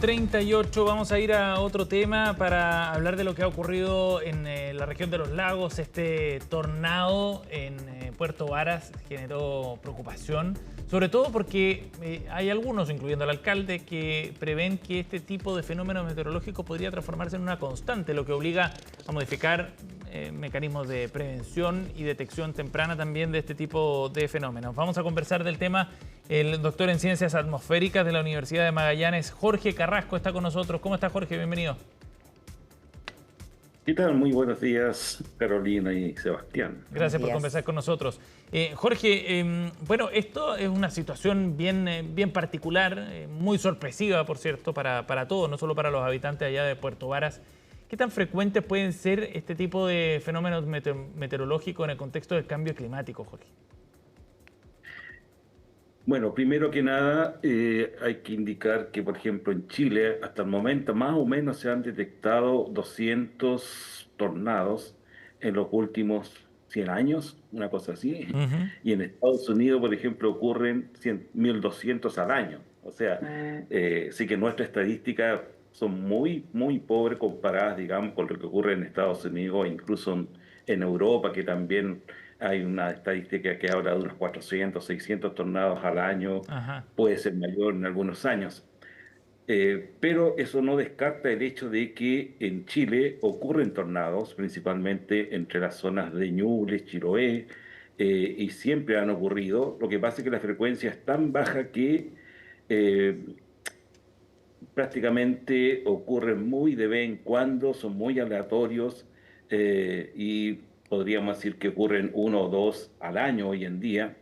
8:38, vamos a ir a otro tema para hablar de lo que ha ocurrido en la región de los lagos. Este tornado en Puerto Varas generó preocupación, sobre todo porque hay algunos, incluyendo al alcalde, que prevén que este tipo de fenómenos meteorológicos podría transformarse en una constante, lo que obliga a modificar mecanismos de prevención y detección temprana también de este tipo de fenómenos. Vamos a conversar del tema. El doctor en Ciencias Atmosféricas de la Universidad de Magallanes, Jorge Carrasco, está con nosotros. ¿Cómo está, Jorge? Bienvenido. ¿Qué tal? Muy buenos días, Carolina y Sebastián. Gracias por conversar con nosotros. Jorge, bueno, esto es una situación bien particular, muy sorpresiva, por cierto, para todos, no solo para los habitantes allá de Puerto Varas. ¿Qué tan frecuentes pueden ser este tipo de fenómenos meteorológicos en el contexto del cambio climático, Jorge? Bueno, primero que nada, hay que indicar que, por ejemplo, en Chile, hasta el momento, más o menos se han detectado 200 tornados en los últimos 100 años, una cosa así. Ujú. Y en Estados Unidos, por ejemplo, ocurren 1.200 al año. O sea, sí que nuestras estadísticas son muy pobres comparadas, digamos, con lo que ocurre en Estados Unidos e incluso en Europa, que también hay una estadística que habla de unos 400, 600 tornados al año, Ajá. puede ser mayor en algunos años. Pero eso no descarta el hecho de que en Chile ocurren tornados, principalmente entre las zonas de Ñuble, Chiloé, y siempre han ocurrido. Lo que pasa es que la frecuencia es tan baja que eh, prácticamente ocurren muy de vez en cuando, son muy aleatorios, y podríamos decir que ocurren uno o dos al año hoy en día.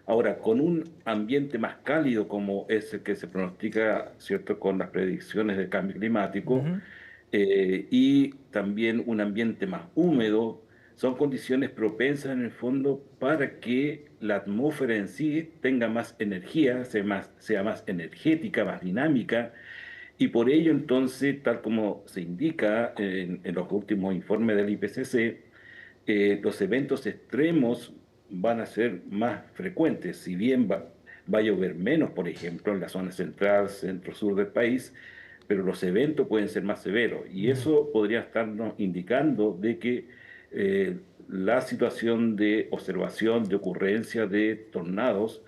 Ahora, con un ambiente más cálido como es el que se pronostica, ¿cierto?, con las predicciones del cambio climático, Ujú. y también un ambiente más húmedo, son condiciones propensas en el fondo para que la atmósfera en sí tenga más energía, sea más energética, más dinámica, y por ello, entonces, tal como se indica en los últimos informes del IPCC, los eventos extremos van a ser más frecuentes. Si bien va a llover menos, por ejemplo, en la zona central, centro-sur del país, pero los eventos pueden ser más severos. Y Mm. eso podría estarnos indicando de que la situación de observación, de ocurrencia de tornados,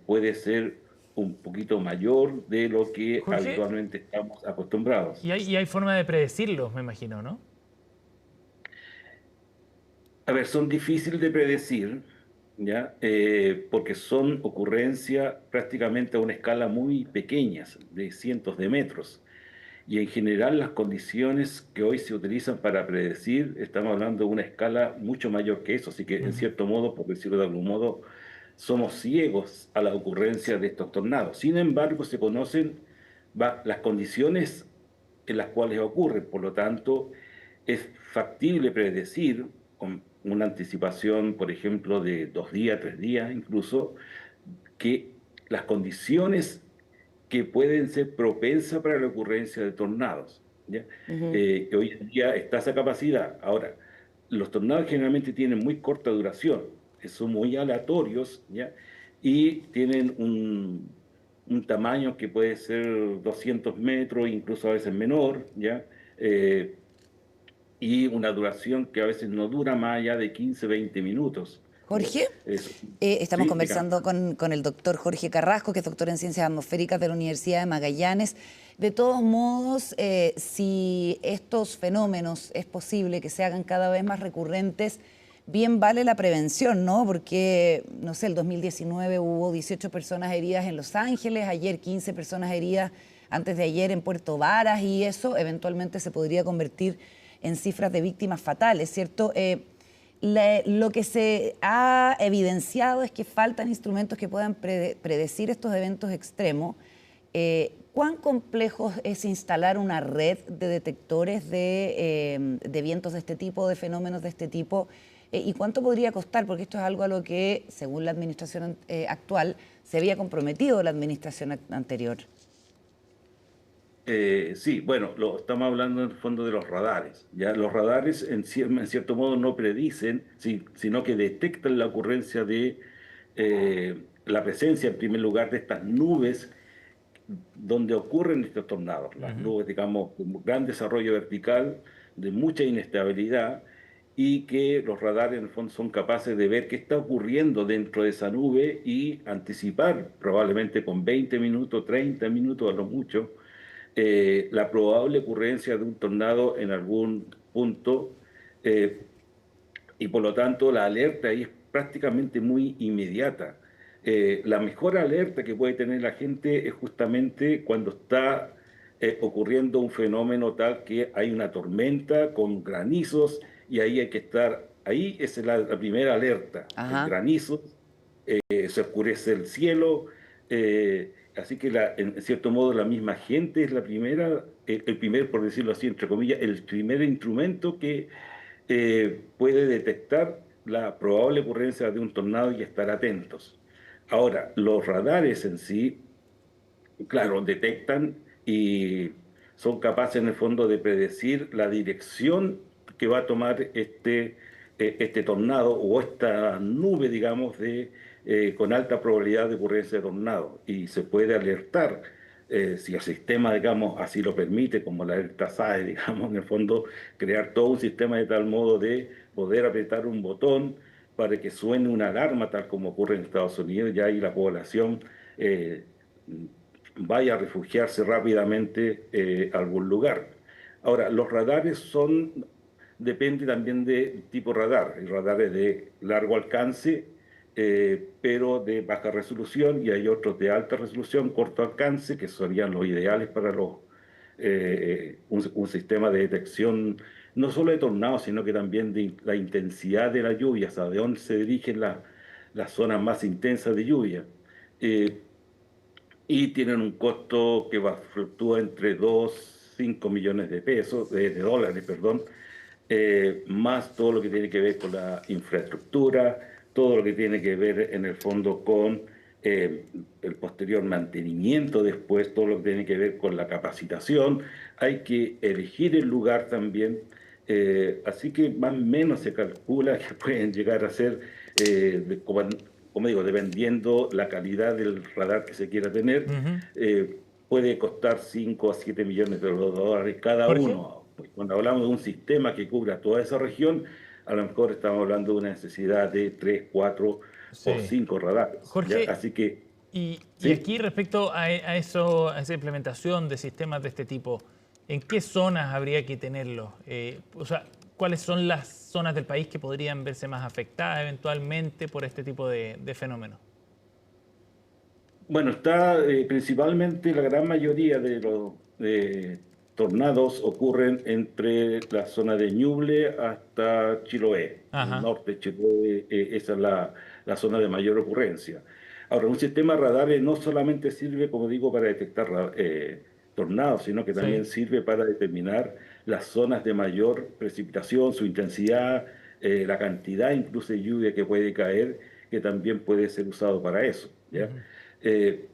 puede ser un poquito mayor de lo que Jorge, habitualmente estamos acostumbrados. y hay forma de predecirlos, me imagino, ¿no? A ver, son difíciles de predecir, ¿ya? Porque son ocurrencias prácticamente a una escala muy pequeñas, de cientos de metros. Y en general las condiciones que hoy se utilizan para predecir, estamos hablando de una escala mucho mayor que eso. Así que, en Ujú. cierto modo, por decirlo de algún modo, somos ciegos a la ocurrencia de estos tornados. Sin embargo, se conocen las condiciones en las cuales ocurren. Por lo tanto, es factible predecir con una anticipación, por ejemplo, de 2 días, 3 días incluso, que las condiciones que pueden ser propensas para la ocurrencia de tornados, ¿ya? Ujú. Que hoy en día está esa capacidad. Ahora, los tornados generalmente tienen muy corta duración, son muy aleatorios, ¿ya? Y tienen un tamaño que puede ser 200 metros, incluso a veces menor, ¿ya? Y una duración que a veces no dura más allá de 15, 20 minutos. ¿Ya? Jorge, Eso, estamos sí, digamos. conversando con el doctor Jorge Carrasco, que es doctor en Ciencias Atmosféricas de la Universidad de Magallanes. De todos modos, si estos fenómenos es posible que se hagan cada vez más recurrentes, bien vale la prevención, ¿no? Porque, no sé, el 2019 hubo 18 personas heridas en Los Ángeles, ayer 15 personas heridas, antes de ayer en Puerto Varas, y eso eventualmente se podría convertir en cifras de víctimas fatales, ¿cierto? Lo que se ha evidenciado es que faltan instrumentos que puedan predecir estos eventos extremos. ¿Cuán complejo es instalar una red de detectores de vientos de este tipo, de fenómenos de este tipo? ¿Y cuánto podría costar? Porque esto es algo a lo que, según la administración actual, se había comprometido la administración anterior. Sí, bueno, estamos hablando en el fondo de los radares. Ya los radares en cierto modo no predicen, sino que detectan la ocurrencia de la presencia, en primer lugar, de estas nubes donde ocurren estos tornados. Las nubes, digamos, con un gran desarrollo vertical, de mucha inestabilidad, y que los radares en el fondo son capaces de ver qué está ocurriendo dentro de esa nube y anticipar, probablemente con 20 minutos, 30 minutos a lo mucho, la probable ocurrencia de un tornado en algún punto, eh, y por lo tanto la alerta ahí es prácticamente muy inmediata. La mejor alerta que puede tener la gente es justamente cuando está ocurriendo un fenómeno tal que hay una tormenta con granizos, y ahí hay que estar, ahí es la primera alerta, el Ajá. granizo, se oscurece el cielo, así que en cierto modo la misma gente es la primera, el primer, por decirlo así, entre comillas, el primer instrumento que puede detectar la probable ocurrencia de un tornado y estar atentos. Ahora, los radares en sí, claro, detectan y son capaces en el fondo de predecir la dirección que va a tomar este tornado o esta nube, digamos, con alta probabilidad de ocurrencia de tornado. Y se puede alertar, si el sistema, digamos, así lo permite, como la alerta SAE, digamos, en el fondo, crear todo un sistema de tal modo de poder apretar un botón para que suene una alarma, tal como ocurre en Estados Unidos, ya ahí la población eh, vaya a refugiarse rápidamente a algún lugar. Ahora, los radares depende también de tipo radar. Hay radares de largo alcance, pero de baja resolución, y hay otros de alta resolución, corto alcance, que serían los ideales para un sistema de detección no solo de tornados, sino que también de la intensidad de la lluvia, o sea, de dónde se dirigen las zonas más intensas de lluvia. Eh, y tienen un costo que fluctúa entre 2 5 millones de pesos, de dólares, perdón, más todo lo que tiene que ver con la infraestructura, todo lo que tiene que ver en el fondo con el posterior mantenimiento después, todo lo que tiene que ver con la capacitación. Hay que elegir el lugar también, así que más o menos se calcula que pueden llegar a ser, como digo, dependiendo la calidad del radar que se quiera tener, Ujú. puede costar 5 a 7 millones de dólares cada Jorge. uno. Cuando hablamos de un sistema que cubra toda esa región, a lo mejor estamos hablando de una necesidad de 3, 4 o Sí. 5 radares, ¿ya? Jorge, Así que, y sí. aquí respecto a eso, a esa implementación de sistemas de este tipo, ¿en qué zonas habría que tenerlos? O sea, ¿cuáles son las zonas del país que podrían verse más afectadas eventualmente por este tipo de fenómenos? Bueno, está principalmente la gran mayoría de los tornados ocurren entre la zona de Ñuble hasta Chiloé. El Ajá, norte de Chiloé, esa es la zona de mayor ocurrencia. Ahora, un sistema de radares no solamente sirve, como digo, para detectar tornados, sino que sí. también sirve para determinar las zonas de mayor precipitación, su intensidad, la cantidad incluso de lluvia que puede caer, que también puede ser usado para eso, ¿ya? Ujú. Eh,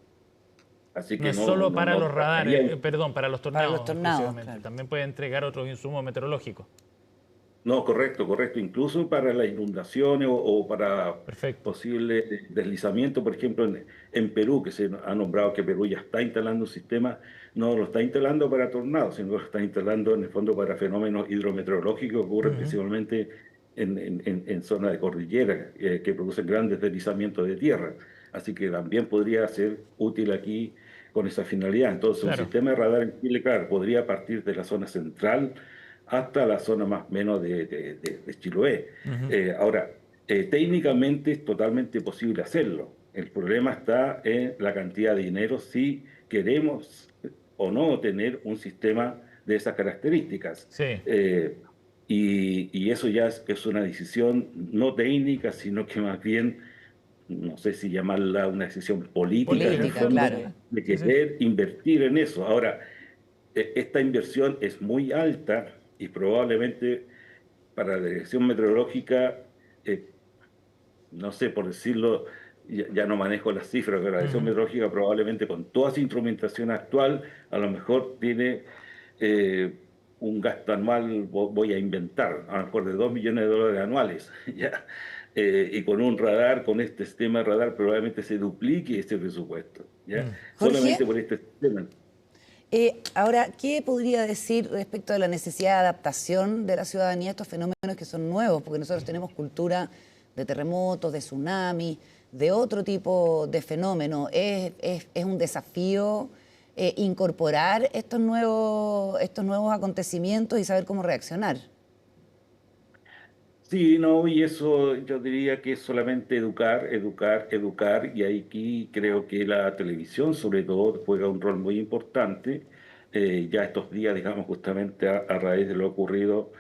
Así No que es solo para no los descartaría. radares, perdón, para los Para los tornados tornados, exclusivamente. claro. También puede entregar otros insumos meteorológicos. No, correcto, correcto. Incluso para las inundaciones o para Perfecto. posible deslizamiento, por ejemplo, en Perú, que se ha nombrado que Perú ya está instalando un sistema, no lo está instalando para tornados, sino que lo está instalando en el fondo para fenómenos hidrometeorológicos que ocurren Ujú. principalmente en zonas de cordillera, que producen grandes deslizamientos de tierra. Así que también podría ser útil aquí con esa finalidad. Entonces, un Claro. sistema de radar en Chile, claro, podría partir de la zona central hasta la zona más o menos de Chiloé. Ujú. Ahora, técnicamente es totalmente posible hacerlo. El problema está en la cantidad de dinero si queremos o no tener un sistema de esas características. Sí. Y eso ya es una decisión no técnica, sino que más bien, no sé si llamarla una decisión política en el Política, fondo, Sí, claro. de sí, sí. querer invertir en eso. Ahora, esta inversión es muy alta y probablemente para la dirección meteorológica, eh, no sé, por decirlo, ya no manejo las cifras, pero la dirección Ujú. meteorológica probablemente con toda su instrumentación actual, a lo mejor tiene un gasto anual, voy a inventar, a lo mejor de 2 millones de dólares anuales, ¿ya? y con un radar, con este sistema de radar, probablemente se duplique ese presupuesto, ¿ya? Jorge, Solamente por este sistema. ahora, ¿qué podría decir respecto de la necesidad de adaptación de la ciudadanía a estos fenómenos que son nuevos? Porque nosotros tenemos cultura de terremotos, de tsunami, de otro tipo de fenómeno. Es un desafío incorporar estos nuevos acontecimientos y saber cómo reaccionar. Sí, no, y eso yo diría que es solamente educar, educar, educar, y aquí creo que la televisión sobre todo juega un rol muy importante. Ya estos días, digamos, justamente a raíz de lo ocurrido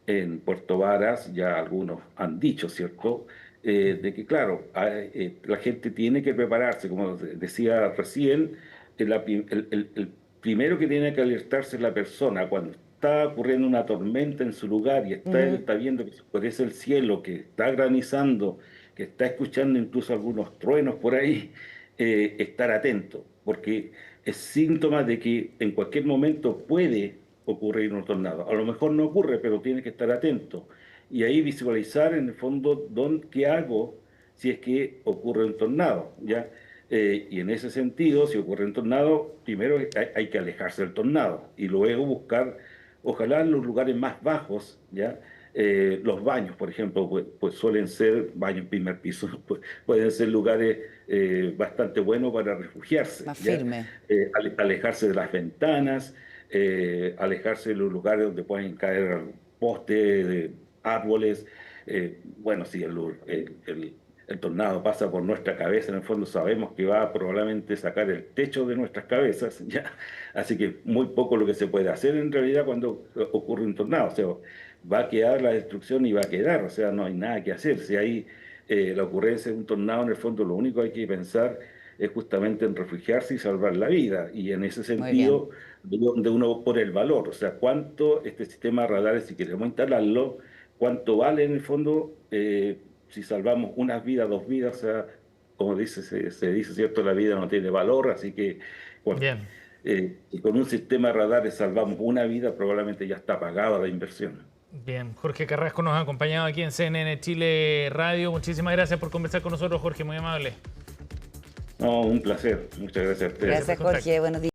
en Puerto Varas, ya algunos han dicho, ¿cierto? De que, claro, la gente tiene que prepararse, como decía recién, el primero que tiene que alertarse es la persona cuando está ocurriendo una tormenta en su lugar y él está viendo que se oscurece el cielo, que está granizando, que está escuchando incluso algunos truenos por ahí, estar atento, porque es síntoma de que en cualquier momento puede ocurrir un tornado. A lo mejor no ocurre, pero tiene que estar atento. Y ahí visualizar en el fondo qué hago si es que ocurre un tornado, ¿ya? Y en ese sentido, si ocurre un tornado, primero hay que alejarse del tornado y luego buscar, ojalá en los lugares más bajos, ¿ya? Los baños, por ejemplo, pues suelen ser baños en primer piso, pues, pueden ser lugares bastante buenos para refugiarse, Más ¿ya? firme. Alejarse de las ventanas, alejarse de los lugares donde pueden caer postes, árboles. Bueno, si el tornado pasa por nuestra cabeza, en el fondo sabemos que va a probablemente sacar el techo de nuestras cabezas, ¿ya? Así que muy poco lo que se puede hacer en realidad cuando ocurre un tornado. O sea, va a quedar la destrucción y va a quedar, o sea, no hay nada que hacer. Si hay la ocurrencia de un tornado, en el fondo lo único que hay que pensar es justamente en refugiarse y salvar la vida. Y en ese Muy bien. sentido, donde uno pone el valor, o sea, cuánto este sistema de radares, si queremos instalarlo, cuánto vale en el fondo si salvamos unas vidas, dos vidas, o sea, como se dice, ¿cierto? La vida no tiene valor, así que bueno, Bien. y con un sistema de radares salvamos una vida, probablemente ya está pagada la inversión. Bien, Jorge Carrasco nos ha acompañado aquí en CNN Chile Radio. Muchísimas gracias por conversar con nosotros, Jorge, muy amable. No, un placer. Muchas gracias a ustedes. Gracias, Jorge. Buenos días.